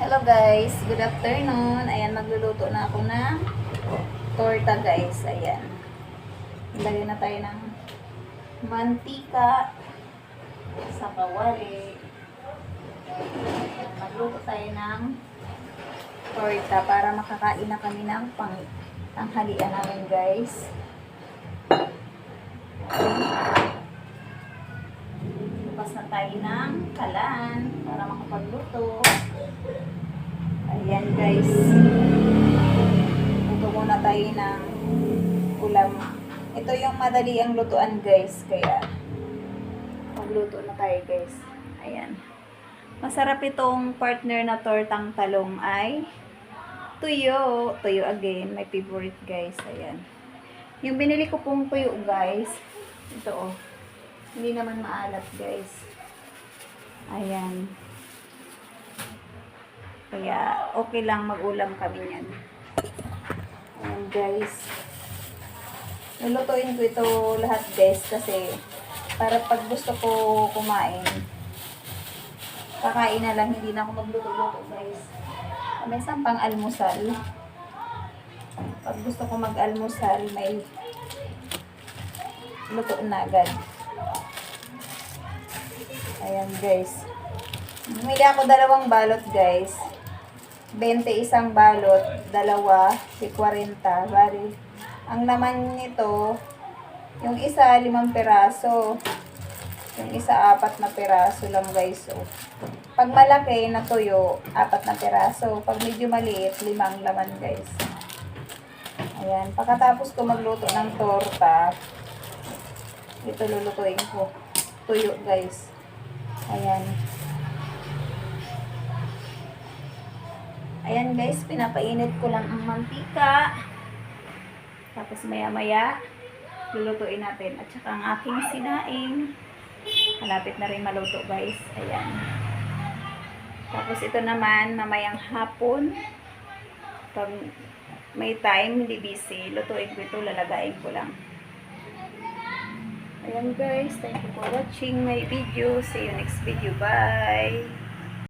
Hello guys, good afternoon. Ayan, magluluto na ako ng torta guys. Ayan. Ilagay na tayo ng mantika sa kawali. Ayan, magluto tayo ng torta para makakain na kami ng tanghalian namin guys. Bukas na tayo ng kalan para makapagluto. Ayan guys. Luto muna tayo ng ulam. Ito yung madali ang lutuan guys. Kaya magluto na tayo guys. Ayan. Masarap itong partner na tortang talong ay tuyo. Tuyo again. My favorite guys. Ayan. Yung binili ko pong tuyo guys. Ito oh. Hindi naman maalat guys. Ayan. Kaya, okay lang mag-ulam kami niyan. Ayan, guys. Lulutuin ko ito lahat, guys, kasi para pag gusto ko kumain, kakain na lang, hindi na ako magluto-luto, guys. May sampang almusal. Pag gusto ko mag-almusal, may luto na agad. Ayan, guys. Bumili ako 2 balot, guys. 20 isang balot, 2, di 40. Bali, ang laman nito, yung isa 5 peraso, yung isa 4 na peraso lang guys. So, pag malaki na tuyo, 4 na peraso. Pag medyo maliit, 5 ang laman guys. Ayan, pagkatapos ko magluto ng torta, ito lulutuin ko. Tuyo guys. Ayan. Ayan guys, pinapainit ko lang ang mantika. Tapos maya-maya, lulutuin natin. At saka ang aking sinaing. Malapit na rin maluto guys. Ayan. Tapos ito naman, mamayang hapon. Pag may time, hindi busy, lutuin ko ito, lalagain ko lang. Ayan guys, thank you for watching my video. See you next video. Bye!